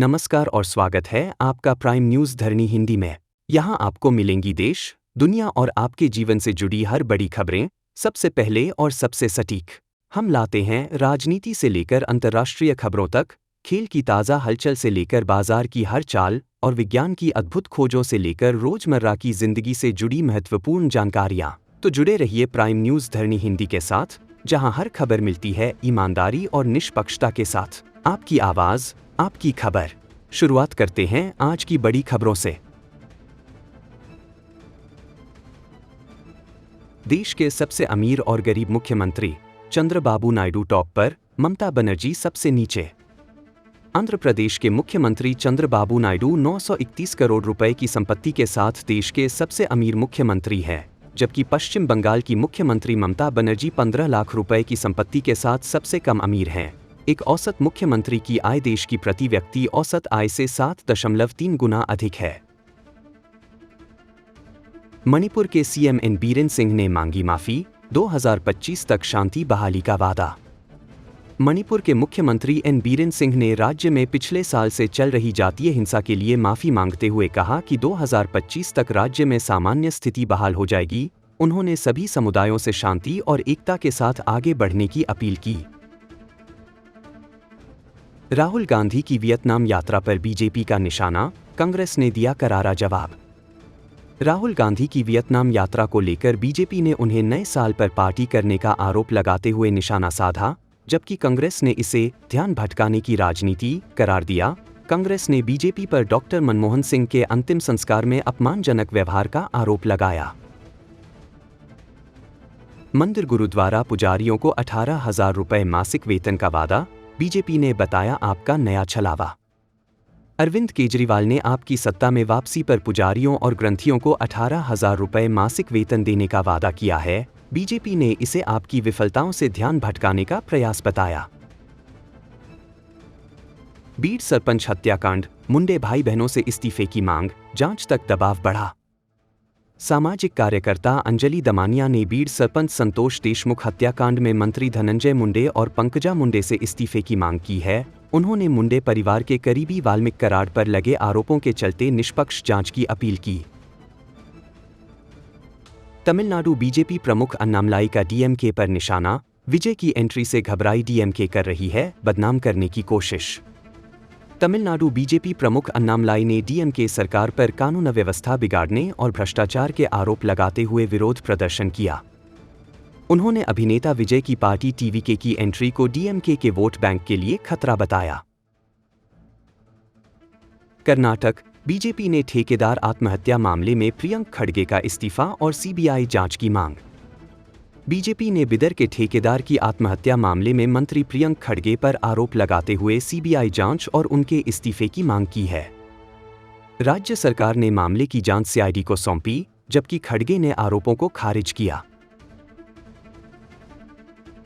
नमस्कार और स्वागत है आपका प्राइम न्यूज़ धरनी हिंदी में। यहाँ आपको मिलेंगी देश, दुनिया और आपके जीवन से जुड़ी हर बड़ी खबरें सबसे पहले और सबसे सटीक। हम लाते हैं राजनीति से लेकर अंतर्राष्ट्रीय खबरों तक, खेल की ताज़ा हलचल से लेकर बाजार की हर चाल और विज्ञान की अद्भुत खोजों से लेकर रोजमर्रा की जिंदगी से जुड़ी महत्वपूर्ण जानकारियाँ। तो जुड़े रहिए प्राइम न्यूज़ धरनी हिंदी के साथ, जहां हर खबर मिलती है ईमानदारी और निष्पक्षता के साथ। आपकी आवाज़, आपकी खबर। शुरुआत करते हैं आज की बड़ी खबरों से। देश के सबसे अमीर और गरीब मुख्यमंत्री चंद्रबाबू नायडू टॉप पर, ममता बनर्जी सबसे नीचे। आंध्र प्रदेश के मुख्यमंत्री चंद्रबाबू नायडू 931 करोड़ रुपए की संपत्ति के साथ देश के सबसे अमीर मुख्यमंत्री हैं, जबकि पश्चिम बंगाल की मुख्यमंत्री ममता बनर्जी 15 लाख रुपए की संपत्ति के साथ सबसे कम अमीर हैं। एक औसत मुख्यमंत्री की आय देश की प्रति व्यक्ति औसत आय से 7.3 गुना अधिक है। मणिपुर के सीएम एन बीरेन सिंह ने मांगी माफी, 2025 तक शांति बहाली का वादा। मणिपुर के मुख्यमंत्री एन बीरेन सिंह ने राज्य में पिछले साल से चल रही जातीय हिंसा के लिए माफी मांगते हुए कहा कि 2025 तक राज्य में सामान्य स्थिति बहाल हो जाएगी। उन्होंने सभी समुदायों से शांति और एकता के साथ आगे बढ़ने की अपील की। राहुल गांधी की वियतनाम यात्रा पर बीजेपी का निशाना, कांग्रेस ने दिया करारा जवाब। राहुल गांधी की वियतनाम यात्रा को लेकर बीजेपी ने उन्हें नए साल पर पार्टी करने का आरोप लगाते हुए निशाना साधा, जबकि कांग्रेस ने इसे ध्यान भटकाने की राजनीति करार दिया। कांग्रेस ने बीजेपी पर डॉक्टर मनमोहन सिंह के अंतिम संस्कार में अपमानजनक व्यवहार का आरोप लगाया। मंदिर गुरुद्वारा पुजारियों को 18,000 रुपए मासिक वेतन का वादा, बीजेपी ने बताया आपका नया छलावा। अरविंद केजरीवाल ने आपकी सत्ता में वापसी पर पुजारियों और ग्रंथियों को 18,000 रुपए मासिक वेतन देने का वादा किया है। बीजेपी ने इसे आपकी विफलताओं से ध्यान भटकाने का प्रयास बताया। बीड़ सरपंच हत्याकांड, मुंडे भाई बहनों से इस्तीफे की मांग, जांच तक दबाव बढ़ा। सामाजिक कार्यकर्ता अंजलि दमानिया ने बीड़ सरपंच संतोष देशमुख हत्याकांड में मंत्री धनंजय मुंडे और पंकजा मुंडे से इस्तीफे की मांग की है। उन्होंने मुंडे परिवार के करीबी वाल्मीकि कराड पर लगे आरोपों के चलते निष्पक्ष जांच की अपील की। तमिलनाडु बीजेपी प्रमुख अन्नामलाई का डीएमके पर निशाना, विजय की एंट्री से घबराई डीएमके कर रही है बदनाम करने की कोशिश। तमिलनाडु बीजेपी प्रमुख अन्नामलाई ने डीएमके सरकार पर कानून व्यवस्था बिगाड़ने और भ्रष्टाचार के आरोप लगाते हुए विरोध प्रदर्शन किया। उन्होंने अभिनेता विजय की पार्टी टीवीके की एंट्री को डीएमके के वोट बैंक के लिए खतरा बताया। कर्नाटक बीजेपी ने ठेकेदार आत्महत्या मामले में प्रियंक खड़गे का इस्तीफा और सीबीआई जांच की मांग। बीजेपी ने बिदर के ठेकेदार की आत्महत्या मामले में मंत्री प्रियंक खड़गे पर आरोप लगाते हुए सीबीआई जांच और उनके इस्तीफे की मांग की है। राज्य सरकार ने मामले की जांच सीआईडी को सौंपी, जबकि खड़गे ने आरोपों को खारिज किया।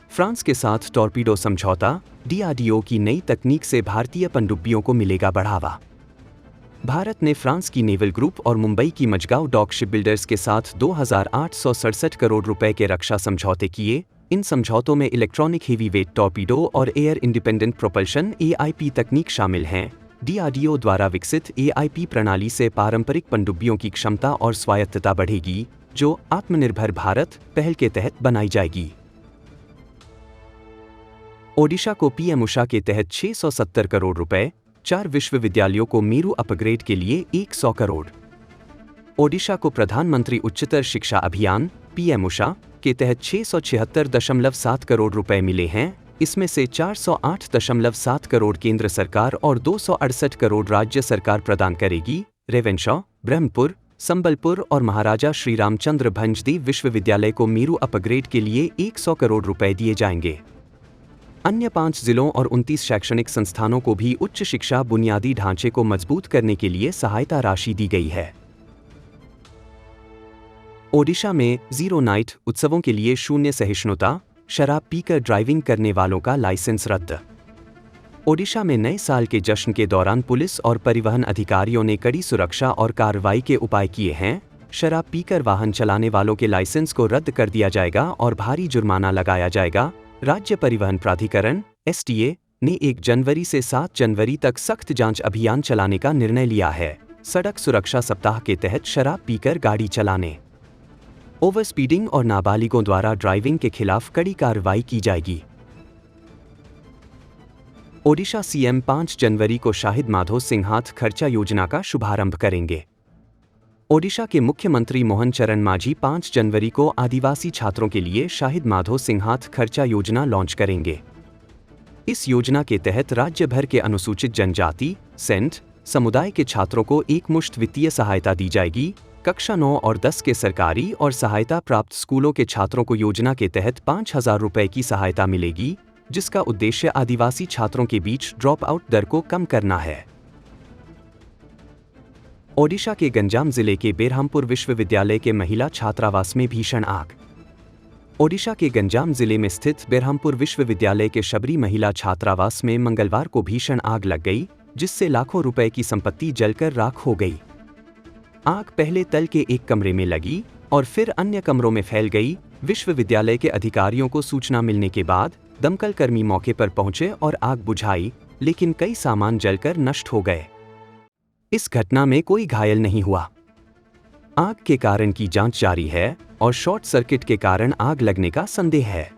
फ्रांस के साथ टॉर्पीडो समझौता, डीआरडीओ की नई तकनीक से भारतीय पनडुब्बियों को मिलेगा बढ़ावा। भारत ने फ्रांस की नेवल ग्रुप और मुंबई की मजगांव डॉक शिपबिल्डर्स के साथ 2,867 करोड़ रुपए के रक्षा समझौते किए। इन समझौतों में इलेक्ट्रॉनिक हेवी वेट टॉर्पीडो और एयर इंडिपेंडेंट प्रोपल्शन (एआईपी) तकनीक शामिल हैं। डीआरडीओ द्वारा विकसित एआईपी प्रणाली से पारंपरिक पनडुब्बियों की क्षमता और स्वायत्तता बढ़ेगी, जो आत्मनिर्भर भारत पहल के तहत बनाई जाएगी। ओडिशा को पीएम उषा के तहत 670 करोड़ रुपए, 4 विश्वविद्यालयों को मेरू अपग्रेड के लिए 100 करोड़। ओडिशा को प्रधानमंत्री उच्चतर शिक्षा अभियान पीएम उषा के तहत 676.7 करोड़ रुपए मिले हैं। इसमें से 408.7 करोड़ केंद्र सरकार और 268 करोड़ राज्य सरकार प्रदान करेगी। रेवेन्शा, ब्रह्मपुर, संबलपुर और महाराजा श्री रामचंद्र भंजदेव विश्वविद्यालय को मेरू अपग्रेड के लिए 100 करोड़ रुपए दिए जाएंगे। अन्य 5 जिलों और 29 शैक्षणिक संस्थानों को भी उच्च शिक्षा बुनियादी ढांचे को मजबूत करने के लिए सहायता राशि दी गई है। ओडिशा में जीरो नाइट उत्सवों के लिए शून्य सहिष्णुता, शराब पीकर ड्राइविंग करने वालों का लाइसेंस रद्द। ओडिशा में नए साल के जश्न के दौरान पुलिस और परिवहन अधिकारियों ने कड़ी सुरक्षा और कार्रवाई के उपाय किए हैं। शराब पीकर वाहन चलाने वालों के लाइसेंस को रद्द कर दिया जाएगा और भारी जुर्माना लगाया जाएगा। राज्य परिवहन प्राधिकरण (एसटीए) ने 1 जनवरी से 7 जनवरी तक सख्त जांच अभियान चलाने का निर्णय लिया है। सड़क सुरक्षा सप्ताह के तहत शराब पीकर गाड़ी चलाने, ओवर स्पीडिंग और नाबालिगों द्वारा ड्राइविंग के खिलाफ कड़ी कार्रवाई की जाएगी। ओडिशा सीएम 5 जनवरी को शाहिद माधो सिंहाथ खर्चा योजना का शुभारंभ करेंगे। ओडिशा के मुख्यमंत्री मोहन चरण मांझी 5 जनवरी को आदिवासी छात्रों के लिए शाहिद माधो सिंहाथ खर्चा योजना लॉन्च करेंगे। इस योजना के तहत राज्य भर के अनुसूचित जनजाति सेंट समुदाय के छात्रों को एकमुश्त वित्तीय सहायता दी जाएगी। कक्षा 9 और 10 के सरकारी और सहायता प्राप्त स्कूलों के छात्रों को योजना के तहत 5,000 रुपये की सहायता मिलेगी, जिसका उद्देश्य आदिवासी छात्रों के बीच ड्रॉप आउट दर को कम करना है। ओडिशा के गंजाम जिले के बेरहामपुर विश्वविद्यालय के महिला छात्रावास में भीषण आग। ओडिशा के गंजाम जिले में स्थित बेरहामपुर विश्वविद्यालय के शबरी महिला छात्रावास में मंगलवार को भीषण आग लग गई, जिससे लाखों रुपए की संपत्ति जलकर राख हो गई। आग पहले तल के एक कमरे में लगी और फिर अन्य कमरों में फैल गई। विश्वविद्यालय के अधिकारियों को सूचना मिलने के बाद दमकल कर्मी मौके पर पहुंचे और आग बुझाई, लेकिन कई सामान जलकर नष्ट हो गए। इस घटना में कोई घायल नहीं हुआ। आग के कारण की जांच जारी है और शॉर्ट सर्किट के कारण आग लगने का संदेह है।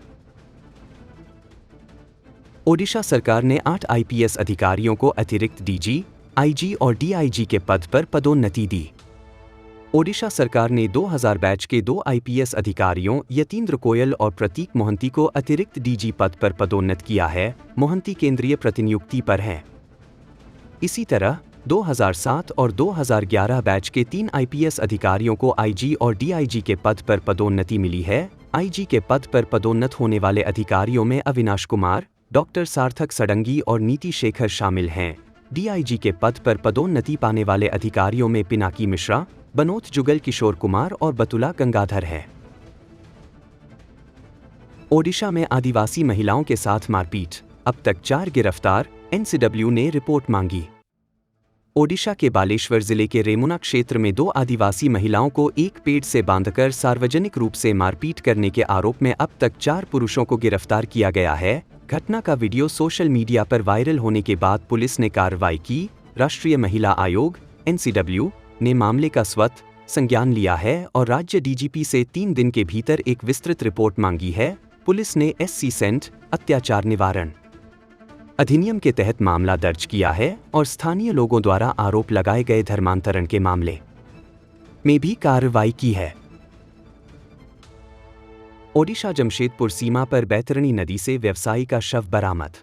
ओडिशा सरकार ने 8 आईपीएस अधिकारियों को अतिरिक्त डीजी, आईजी और डीआईजी के पद पर पदोन्नति दी। ओडिशा सरकार ने 2000 बैच के 2 आईपीएस अधिकारियों यतीन्द्र कोयल और प्रतीक मोहंती को अतिरिक्त डीजी पद पर पदोन्नत किया है। मोहंती केंद्रीय प्रतिनियुक्ति पर हैं। इसी तरह 2007 और 2011 बैच के 3 आईपीएस अधिकारियों को आईजी और डीआईजी के पद पर पदोन्नति मिली है। आईजी के पद पर पदोन्नत होने वाले अधिकारियों में अविनाश कुमार, डॉक्टर सार्थक सडंगी और नीति शेखर शामिल हैं। डीआईजी के पद पर पदोन्नति पाने वाले अधिकारियों में पिनाकी मिश्रा, बनोत जुगल किशोर कुमार और बतुला गंगाधर हैं। ओडिशा में आदिवासी महिलाओं के साथ मारपीट, अब तक 4 गिरफ्तार, एनसीडब्ल्यू ने रिपोर्ट मांगी। ओडिशा के बालेश्वर जिले के रेमुना क्षेत्र में 2 आदिवासी महिलाओं को एक पेड़ से बांधकर सार्वजनिक रूप से मारपीट करने के आरोप में अब तक 4 पुरुषों को गिरफ्तार किया गया है। घटना का वीडियो सोशल मीडिया पर वायरल होने के बाद पुलिस ने कार्रवाई की। राष्ट्रीय महिला आयोग (एनसीडब्ल्यू) ने मामले का स्वतः संज्ञान लिया है और राज्य डीजीपी से 3 दिन के भीतर एक विस्तृत रिपोर्ट मांगी है। पुलिस ने एससी सेंट अत्याचार निवारण अधिनियम के तहत मामला दर्ज किया है और स्थानीय लोगों द्वारा आरोप लगाए गए धर्मांतरण के मामले में भी कार्रवाई की है। ओडिशा जमशेदपुर सीमा पर बैतरणी नदी से व्यवसायी का शव बरामद।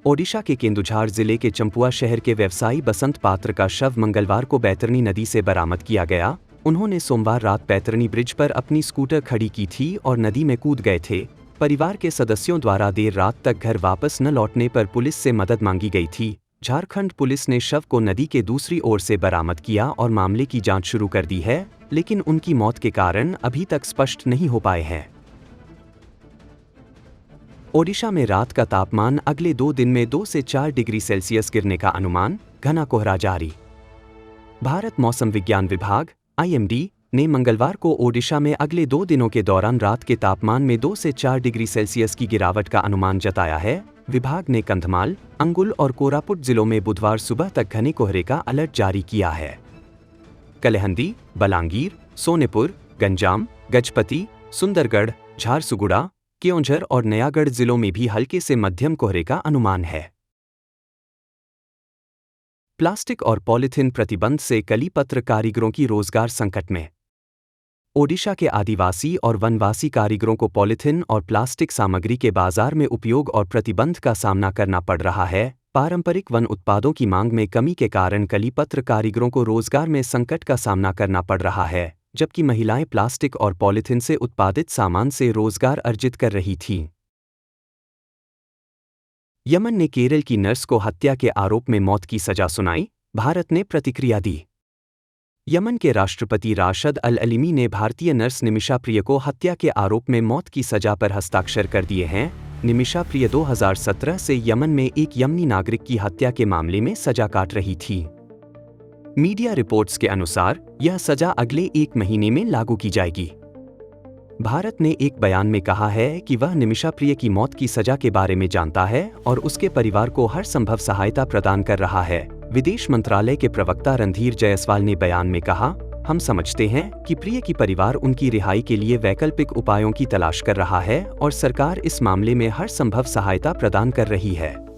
ओडिशा के केंदुझार जिले के चंपुआ शहर के व्यवसायी बसंत पात्र का शव मंगलवार को बैतरणी नदी से बरामद किया गया। उन्होंने सोमवार रात बैतरणी ब्रिज पर अपनी स्कूटर खड़ी की थी और नदी में कूद गए थे। परिवार के सदस्यों द्वारा देर रात तक घर वापस न लौटने पर पुलिस से मदद मांगी गई थी। झारखंड पुलिस ने शव को नदी के दूसरी ओर से बरामद किया और मामले की जांच शुरू कर दी है, लेकिन उनकी मौत के कारण अभी तक स्पष्ट नहीं हो पाए हैं। ओडिशा में रात का तापमान अगले 2 दिन में 2 से 4 डिग्री सेल्सियस गिरने का अनुमान, घना कोहरा जारी। भारत मौसम विज्ञान विभाग (आईएमडी) ने मंगलवार को ओडिशा में अगले 2 दिनों के दौरान रात के तापमान में 2 से 4 डिग्री सेल्सियस की गिरावट का अनुमान जताया है। विभाग ने कंधमाल, अंगुल और कोरापुट जिलों में बुधवार सुबह तक घने कोहरे का अलर्ट जारी किया है। कलहंदी, बलांगीर, सोनेपुर, गंजाम, गजपति, सुंदरगढ़, झारसुगुड़ा, केओंझर और नयागढ़ जिलों में भी हल्के से मध्यम कोहरे का अनुमान है। प्लास्टिक और पॉलीथिन प्रतिबंध से कलीपत्र कारीगरों की रोजगार संकट में। ओडिशा के आदिवासी और वनवासी कारीगरों को पॉलीथिन और प्लास्टिक सामग्री के बाजार में उपयोग और प्रतिबंध का सामना करना पड़ रहा है। पारंपरिक वन उत्पादों की मांग में कमी के कारण कलीपत्र कारीगरों को रोजगार में संकट का सामना करना पड़ रहा है, जबकि महिलाएं प्लास्टिक और पॉलीथिन से उत्पादित सामान से रोजगार अर्जित कर रही थीं। यमन ने केरल की नर्स को हत्या के आरोप में मौत की सजा सुनाई, भारत ने प्रतिक्रिया दी। यमन के राष्ट्रपति राशद अल अलीमी ने भारतीय नर्स निमिषा प्रिय को हत्या के आरोप में मौत की सजा पर हस्ताक्षर कर दिए हैं। निमिषा प्रिय 2017 से यमन में एक यमनी नागरिक की हत्या के मामले में सजा काट रही थी। मीडिया रिपोर्ट्स के अनुसार यह सजा अगले 1 महीने में लागू की जाएगी। भारत ने एक बयान में कहा है कि वह निमिषा प्रिय की मौत की सजा के बारे में जानता है और उसके परिवार को हर संभव सहायता प्रदान कर रहा है। विदेश मंत्रालय के प्रवक्ता रणधीर जायसवाल ने बयान में कहा, हम समझते हैं कि प्रिय की परिवार उनकी रिहाई के लिए वैकल्पिक उपायों की तलाश कर रहा है और सरकार इस मामले में हर संभव सहायता प्रदान कर रही है।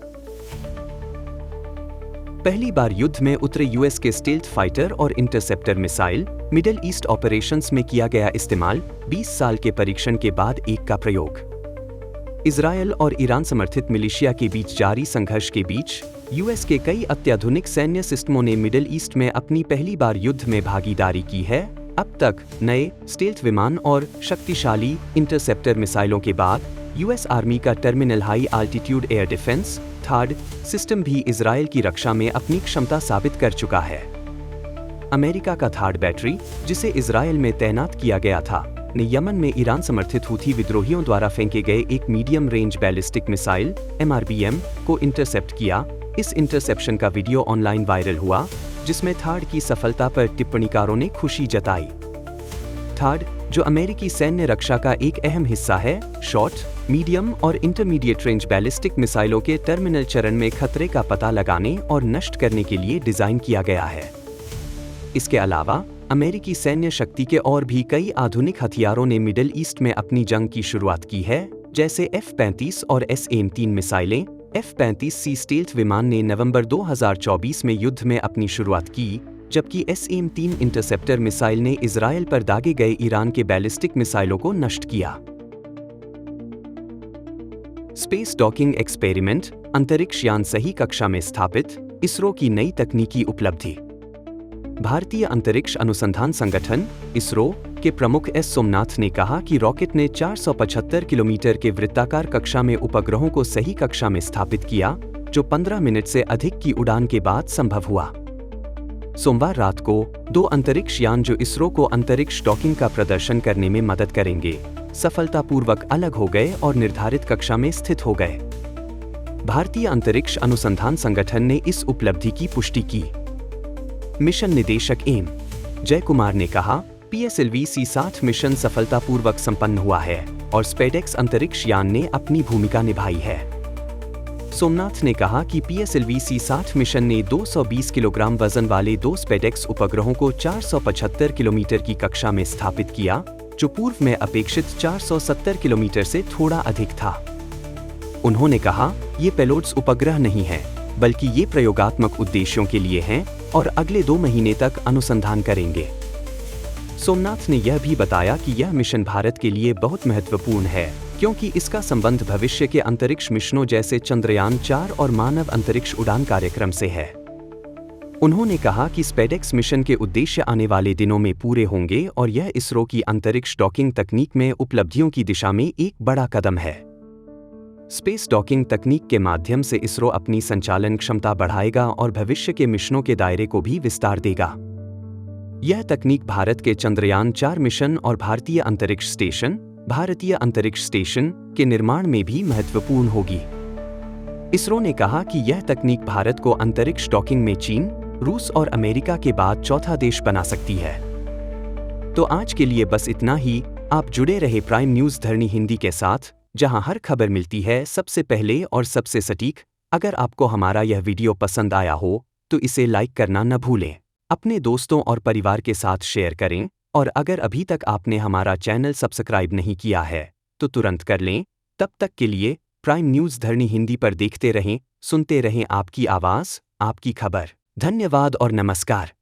पहली बार युद्ध में उतरे यूएस के स्टेल्थ फाइटर और interceptor missile middle east operations में किया गया इस्तेमाल, 20 साल के परीक्षण के बाद एक का प्रयोग। इजरायल और ईरान समर्थित मिलिशिया के बीच जारी संघर्ष के बीच यूएस के कई अत्याधुनिक सैन्य सिस्टमों ने मिडिल ईस्ट में अपनी पहली बार युद्ध में भागीदारी की है। अब तक नए स्टेल्थ विमान और शक्तिशाली इंटरसेप्टर मिसाइलों के बाद यूएस आर्मी का terminal high altitude air defence third system भी इजरायल की रक्षा में अपनी क्षमता साबित कर चुका है। अमेरिका का थर्ड बैटरी, जिसे इजरायल में तैनात किया गया था, ने यमन में ईरान समर्थित हूथी विद्रोहियों द्वारा फेंके गए एक medium range ballistic missile MRBM को इंटरसेप्ट किया। इस इंटरसेप्शन का वीडियो ऑनलाइन वायरल हुआ, जिसमें थर्ड की सफलता पर टिप्पणीकारों ने खुशी जताई। थर्ड, जो अमेरिकी सैन्य रक्षा का एक अहम हिस्सा है, शॉर्ट, मीडियम और इंटरमीडिएट रेंज बैलिस्टिक मिसाइलों के टर्मिनल चरण में खतरे का पता लगाने और नष्ट करने के लिए डिजाइन किया गया है। इसके अलावा अमेरिकी सैन्य शक्ति के और भी कई आधुनिक हथियारों ने मिडिल ईस्ट में अपनी जंग की शुरुआत की है, जैसे F-35 और SM-3 मिसाइलें। F-35C स्टेल्थ विमान ने नवंबर 2024 में युद्ध में अपनी शुरुआत की, जबकि SM-3 इंटरसेप्टर मिसाइल ने इजरायल पर दागे गए ईरान के बैलिस्टिक मिसाइलों को नष्ट किया। स्पेस डॉकिंग एक्सपेरिमेंट, अंतरिक्ष यान सही कक्षा में स्थापित, इसरो की नई तकनीकी उपलब्धि। भारतीय अंतरिक्ष अनुसंधान संगठन इसरो के प्रमुख S सोमनाथ ने कहा कि रॉकेट ने 475 किलोमीटर के वृत्ताकार कक्षा में उपग्रहों को सही कक्षा में स्थापित किया, जो 15 मिनट से अधिक की उड़ान के बाद संभव हुआ। सोमवार रात को 2 अंतरिक्ष यान जो इसरो को अंतरिक्ष डॉकिंग का प्रदर्शन करने में मदद करेंगे, सफलतापूर्वक अलग हो गए और निर्धारित कक्षा में स्थित हो गए। भारतीय अंतरिक्ष अनुसंधान संगठन ने इस उपलब्धि की पुष्टि की। मिशन निदेशक एम जय कुमार ने कहा, PSLV C-60 मिशन सफलतापूर्वक संपन्न हुआ है और स्पेडेक्स अंतरिक्ष यान ने अपनी भूमिका निभाई है। सोमनाथ ने कहा कि PSLV C-60 मिशन ने 220 किलोग्राम वजन वाले 2 स्पेडेक्स उपग्रहों को 475 किलोमीटर की कक्षा में स्थापित किया, जो पूर्व में अपेक्षित 470 किलोमीटर से थोड़ा अधिक था। उन्होंने कहा, ये पेलोड्स उपग्रह नहीं हैं, बल्कि ये प्रयोगात्मक उद्देश्यों के लिए हैं और अगले 2 महीने तक अनुसंधान करेंगे। सोमनाथ ने यह भी बताया कि यह मिशन भारत के लिए बहुत महत्वपूर्ण है, क्योंकि इसका संबंध भविष्य के अंतरिक्ष मिशनों जैसे चंद्रयान 4 और मानव अंतरिक्ष उड़ान कार्यक्रम से है। उन्होंने कहा कि स्पेडेक्स मिशन के उद्देश्य आने वाले दिनों में पूरे होंगे और यह इसरो की अंतरिक्ष डॉकिंग तकनीक में उपलब्धियों की दिशा में एक बड़ा कदम है। स्पेस डॉकिंग तकनीक के माध्यम से इसरो अपनी संचालन क्षमता बढ़ाएगा और भविष्य के मिशनों के दायरे को भी विस्तार देगा। यह तकनीक भारत के चंद्रयान 4 मिशन और भारतीय अंतरिक्ष स्टेशन के निर्माण में भी महत्वपूर्ण होगी। इसरो ने कहा कि यह तकनीक भारत को अंतरिक्ष डॉकिंग में चीन, रूस और अमेरिका के बाद चौथा देश बना सकती है। तो आज के लिए बस इतना ही। आप जुड़े रहे प्राइम न्यूज़ धरनी हिंदी के साथ, जहां हर खबर मिलती है सबसे पहले और सबसे सटीक। अगर आपको हमारा यह वीडियो पसंद आया हो तो इसे लाइक करना न भूलें, अपने दोस्तों और परिवार के साथ शेयर करें और अगर अभी तक आपने हमारा चैनल सब्सक्राइब नहीं किया है तो तुरंत कर लें। तब तक के लिए प्राइम न्यूज़ धरनी हिंदी पर देखते रहें, सुनते रहें आपकी आवाज़, आपकी खबर। धन्यवाद और नमस्कार।